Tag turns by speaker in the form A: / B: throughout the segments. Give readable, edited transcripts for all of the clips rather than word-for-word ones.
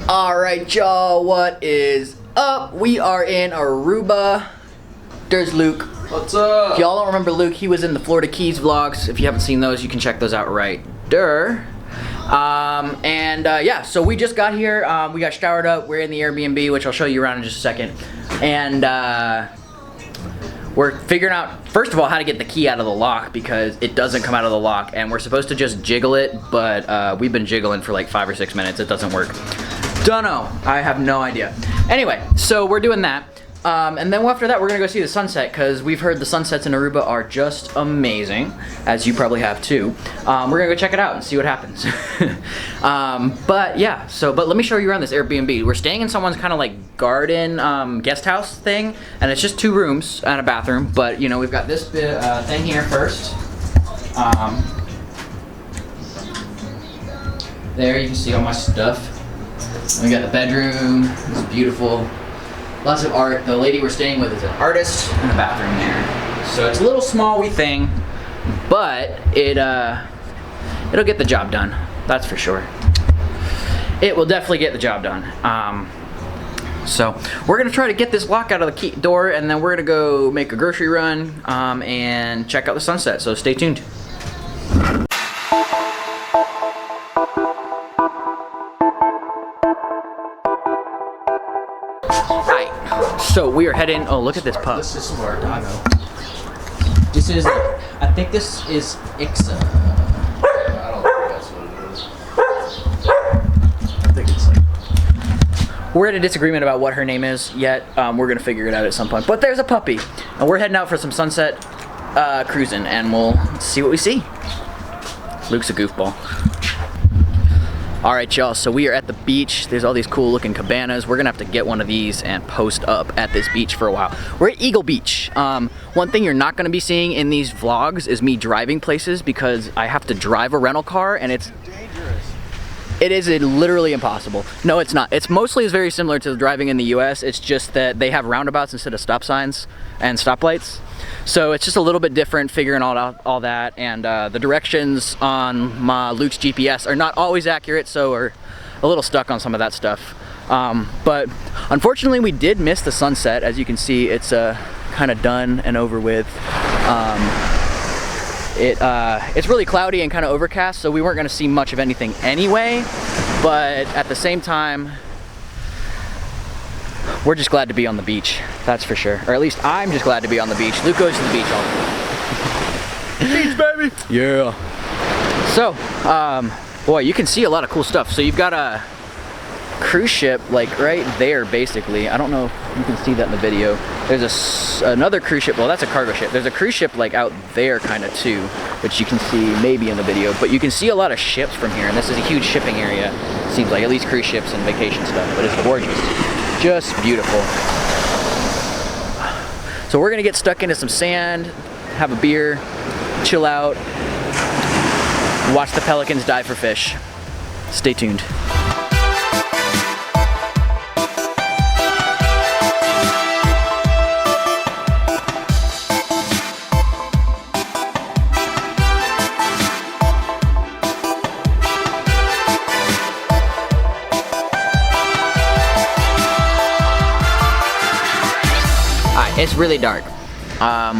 A: Alright y'all, what is up? We are in Aruba. There's Luke.
B: What's up?
A: If y'all don't remember Luke, he was in the Florida Keys vlogs. If you haven't seen those, you can check those out right there. Yeah, so we just got here. We got showered up. We're in the Airbnb, which I'll show you around in just a second. And we're figuring out, first of all, how to get the key out of the lock because it doesn't come out of the lock. And we're supposed to just jiggle it, but we've been jiggling for like 5 or 6 minutes. It doesn't work. Dunno. I have no idea. Anyway, so we're doing that. And then after that, we're gonna go see the sunset because we've heard the sunsets in Aruba are just amazing, as you probably have too. We're gonna go check it out and see what happens. But yeah, but let me show you around this Airbnb. We're staying in someone's kind of like garden guest house thing, and it's just 2 rooms and a bathroom. But you know, we've got this thing here first. There you can see all my stuff. We got the bedroom. It's beautiful. Lots of art. The lady we're staying with is an artist, and a bathroom there. So it's a little small-y thing, but it'll get the job done. That's for sure. It will definitely get the job done. So we're gonna try to get this lock out of the door, and then we're gonna go make a grocery run and check out the sunset. So stay tuned. So we are heading. Oh, look at this pup.
B: This is some of our doggo.
A: This is. I think this is Ixa.
B: I don't think that's what it is. I think it's like.
A: We're at a disagreement about what her name is yet. We're gonna figure it out at some point. But there's a puppy, and we're heading out for some sunset cruising, and we'll see what we see. Luke's a goofball. Alright y'all, so we are at the beach. There's all these cool looking cabanas. We're gonna have to get one of these and post up at this beach for a while. We're at Eagle Beach. One thing you're not gonna be seeing in these vlogs is me driving places because I have to drive a rental car and it is literally impossible. No, it's not. It's mostly very similar to driving in the US. It's just that they have roundabouts instead of stop signs and stoplights. So it's just a little bit different figuring all that, and the directions on Luke's GPS are not always accurate, so we're a little stuck on some of that stuff. But unfortunately we did miss the sunset. As you can see, it's kind of done and over with. It's really cloudy and kind of overcast, so we weren't going to see much of anything anyway, but at the same time, we're just glad to be on the beach, that's for sure. Or at least I'm just glad to be on the beach. Luke goes to the beach all the time.
B: Beach, baby!
A: Yeah. So, boy, you can see a lot of cool stuff. So you've got a cruise ship like right there, basically. I don't know if you can see that in the video. There's another cruise ship. Well, that's a cargo ship. There's a cruise ship like out there kind of too, which you can see maybe in the video. But you can see a lot of ships from here, and this is a huge shipping area. Seems like, at least cruise ships and vacation stuff. But it's gorgeous. Just beautiful. So we're gonna get stuck into some sand, have a beer, chill out, watch the pelicans dive for fish. Stay tuned. It's really dark. I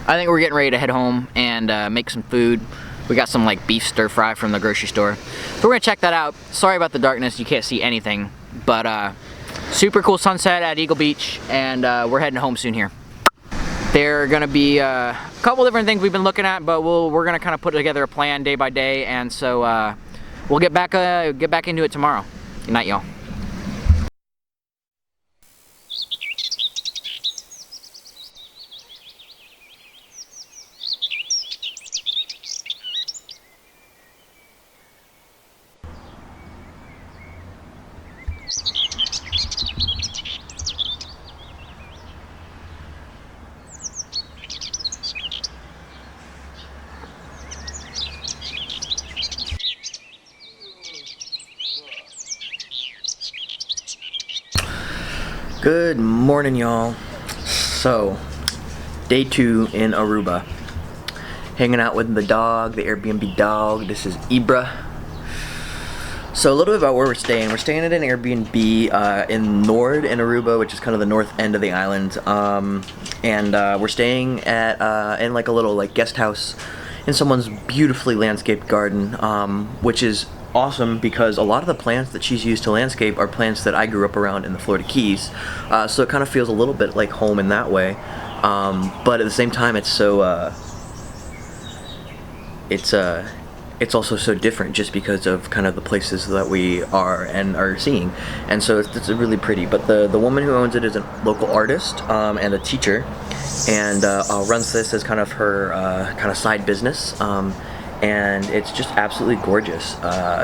A: think we're getting ready to head home and make some food. We got some like beef stir fry from the grocery store. So we're gonna check that out. Sorry about the darkness, you can't see anything. But super cool sunset at Eagle Beach, and we're heading home soon here. There are gonna be a couple different things we've been looking at, but we're gonna kind of put together a plan day by day, and so we'll get back into it tomorrow. Good night, y'all. Good morning, y'all. So, day 2 in Aruba. Hanging out with the dog, the Airbnb dog. This is Ibra. So a little bit about where we're staying. We're staying at an Airbnb in Nord in Aruba, which is kind of the north end of the island. We're staying at in like a little like guest house in someone's beautifully landscaped garden, which is awesome because a lot of the plants that she's used to landscape are plants that I grew up around in the Florida Keys. So it kind of feels a little bit like home in that way. But at the same time, it's so it's also so different just because of kind of the places that we are seeing, and so it's really pretty. But the woman who owns it is a local artist and a teacher, and runs this as kind of her kind of side business, and it's just absolutely gorgeous.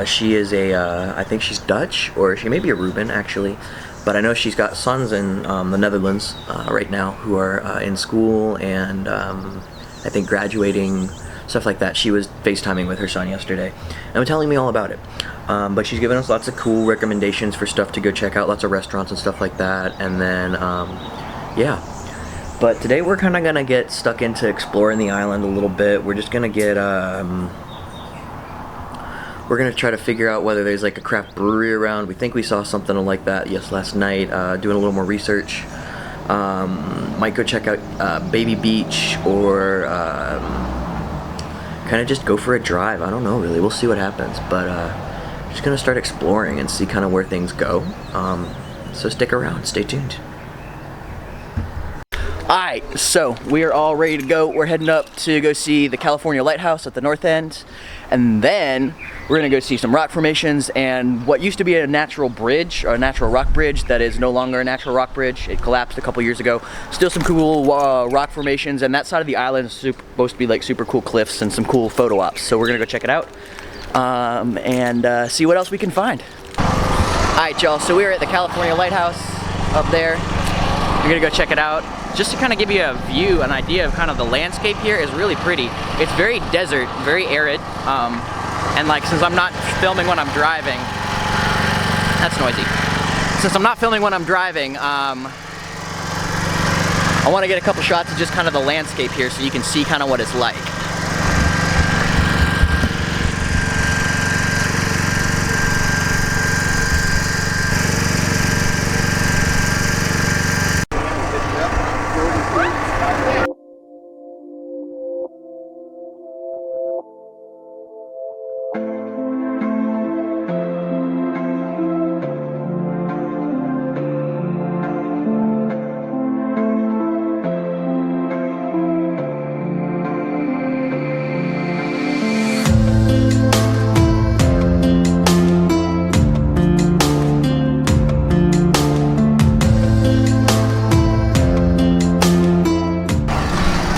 A: She is I think she's Dutch, or she may be Aruban actually, but I know she's got sons in the Netherlands right now who are in school and I think graduating, stuff like that. She was FaceTiming with her son yesterday and telling me all about it. But she's given us lots of cool recommendations for stuff to go check out, lots of restaurants and stuff like that. And then, yeah. But today we're kind of going to get stuck into exploring the island a little bit. We're just going to get, we're going to try to figure out whether there's like a craft brewery around. We think we saw something like that last night, doing a little more research. Might go check out Baby Beach, or kind of just go for a drive. I don't know really, we'll see what happens, but just gonna start exploring and see kind of where things go. So stick around, stay tuned. Alright, so we are all ready to go. We're heading up to go see the California Lighthouse at the north end, and then we're gonna go see some rock formations and what used to be a natural bridge, or a natural rock bridge that is no longer a natural rock bridge. It collapsed a couple years ago. Still some cool rock formations, and that side of the island is supposed to be like super cool cliffs and some cool photo ops. So we're gonna go check it out and see what else we can find. Alright y'all, so we're at the California Lighthouse up there. We're gonna go check it out. Just to kind of give you a view, an idea of kind of the landscape here is really pretty. It's very desert, very arid, and like since I'm not filming when I'm driving, that's noisy. Since I'm not filming when I'm driving, I want to get a couple shots of just kind of the landscape here so you can see kind of what it's like.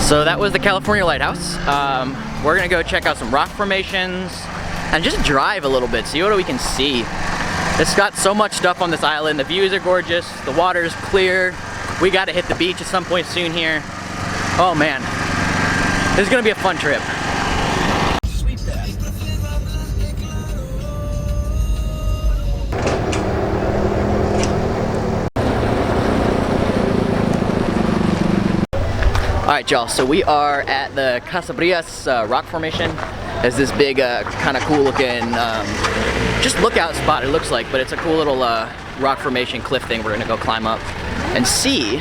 A: So that was the California Lighthouse. We're gonna go check out some rock formations and just drive a little bit, see what we can see. It's got so much stuff on this island. The views are gorgeous, the water's clear. We gotta hit the beach at some point soon here. Oh man, this is gonna be a fun trip. Alright y'all, so we are at the Casabrias rock formation. It's this big, kind of cool looking, just lookout spot it looks like, but it's a cool little rock formation cliff thing we're gonna go climb up and see.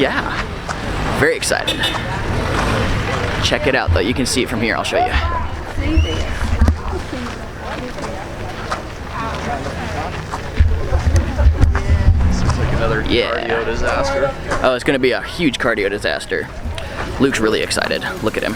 A: Yeah, very excited. Check it out though, you can see it from here, I'll show you.
B: Another cardio disaster.
A: Oh, it's gonna be a huge cardio disaster. Luke's really excited. Look at him.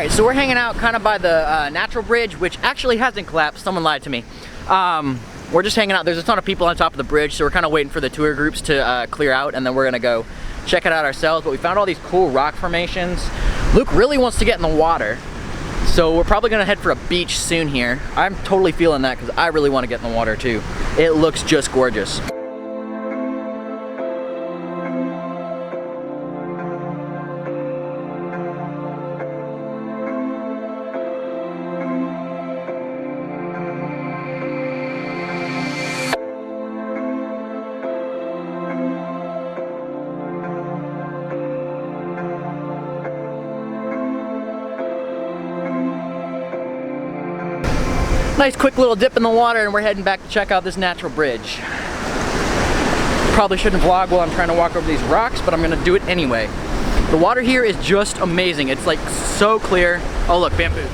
A: Alright, so we're hanging out kind of by the natural bridge, which actually hasn't collapsed. Someone lied to me. We're just hanging out. There's a ton of people on top of the bridge, so we're kind of waiting for the tour groups to clear out, and then we're gonna go check it out ourselves. But we found all these cool rock formations. Luke really wants to get in the water, so we're probably gonna head for a beach soon here. I'm totally feeling that because I really want to get in the water too. It looks just gorgeous. Nice quick little dip in the water, and we're heading back to check out this natural bridge. Probably shouldn't vlog while I'm trying to walk over these rocks, but I'm gonna do it anyway. The water here is just amazing. It's like so clear. Oh look, bamboo.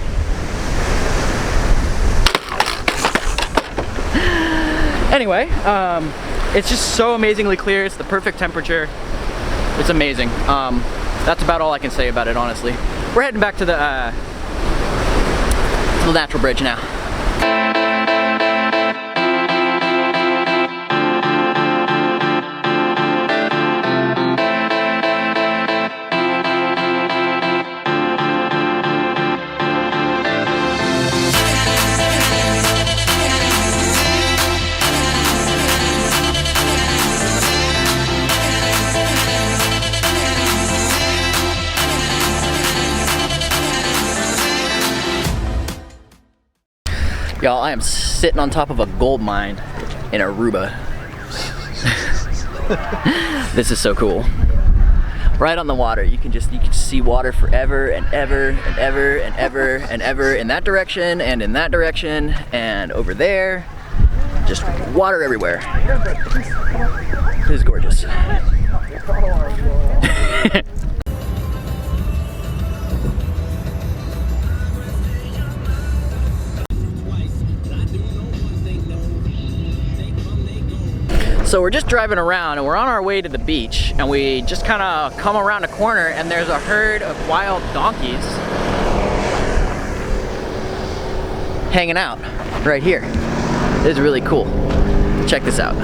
A: Anyway, it's just so amazingly clear. It's the perfect temperature. It's amazing. That's about all I can say about it, honestly. We're heading back to the natural bridge now. Y'all, I am sitting on top of a gold mine in Aruba. This is so cool. Right on the water. You can see water forever and ever and ever and ever and ever in that direction and in that direction and over there. Just water everywhere. This is gorgeous. So we're just driving around and we're on our way to the beach, and we just kind of come around a corner and there's a herd of wild donkeys hanging out right here. This is really cool. Check this out.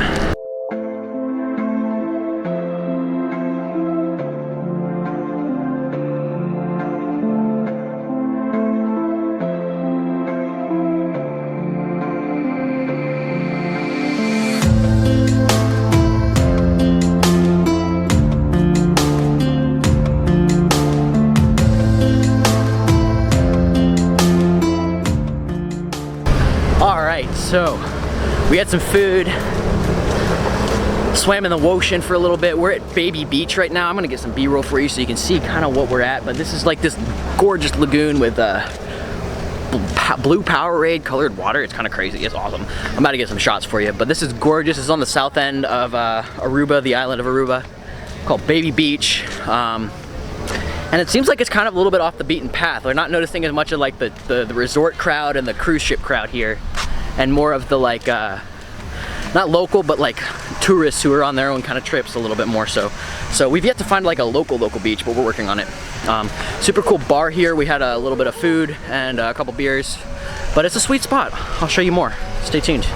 A: So we had some food, swam in the ocean for a little bit. We're at Baby Beach right now. I'm gonna get some B-roll for you so you can see kind of what we're at. But this is like this gorgeous lagoon with blue Powerade colored water. It's kind of crazy. It's awesome. I'm about to get some shots for you. But this is gorgeous. It's on the south end of Aruba, the island of Aruba, called Baby Beach. And it seems like it's kind of a little bit off the beaten path. We're not noticing as much of like the resort crowd and the cruise ship crowd here, and more of the like, not local, but like tourists who are on their own kind of trips a little bit more so. So we've yet to find like a local beach, but we're working on it. Super cool bar here. We had a little bit of food and a couple beers, but it's a sweet spot. I'll show you more. Stay tuned.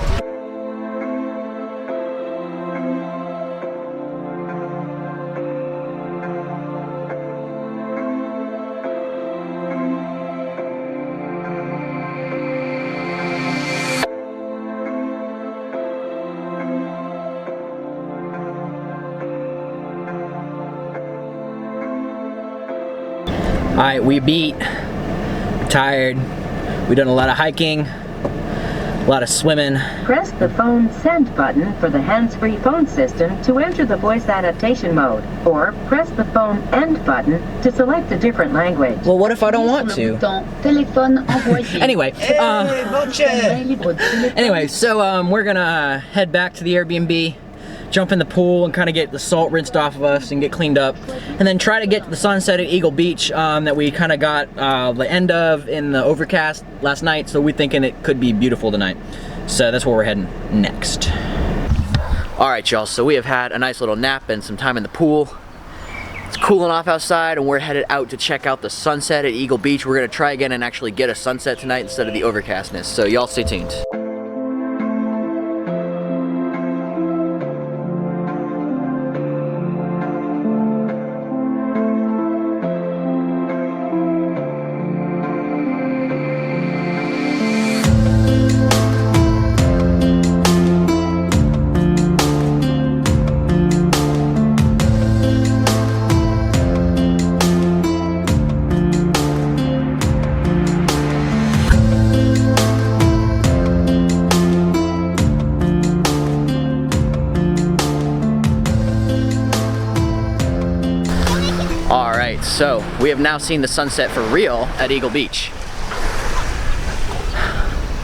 A: Alright, we beat, we're tired, we've done a lot of hiking, a lot of swimming.
C: Press the phone send button for the hands-free phone system to enter the voice adaptation mode, or press the phone end button to select a different language.
A: Well, what if I don't want to? Anyway, so we're gonna head back to the Airbnb, jump in the pool and kind of get the salt rinsed off of us and get cleaned up, and then try to get to the sunset at Eagle Beach that we kind of got the end of in the overcast last night, so we're thinking it could be beautiful tonight. So that's where we're heading next. All right, y'all, so we have had a nice little nap and some time in the pool. It's cooling off outside and we're headed out to check out the sunset at Eagle Beach. We're gonna try again and actually get a sunset tonight instead of the overcastness. So y'all stay tuned. Alright, so we have now seen the sunset for real at Eagle Beach.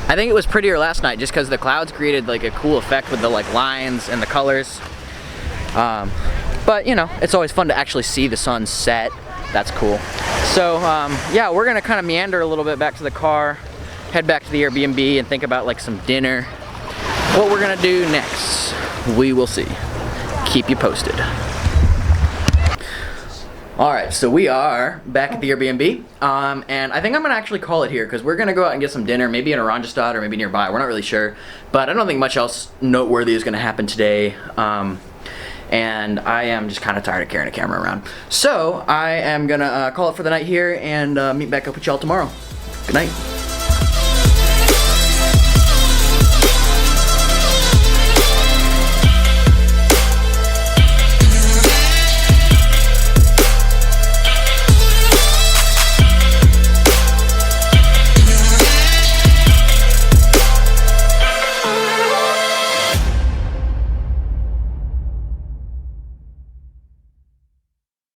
A: I think it was prettier last night just because the clouds created like a cool effect with the like lines and the colors. But you know, it's always fun to actually see the sun set. That's cool. So yeah, we're gonna kind of meander a little bit back to the car, head back to the Airbnb and think about like some dinner. What we're gonna do next, we will see. Keep you posted. Alright, so we are back at the Airbnb, and I think I'm going to actually call it here because we're going to go out and get some dinner, maybe in Oranjestad or maybe nearby, we're not really sure, but I don't think much else noteworthy is going to happen today, and I am just kind of tired of carrying a camera around. So, I am going to call it for the night here and meet back up with y'all tomorrow. Good night.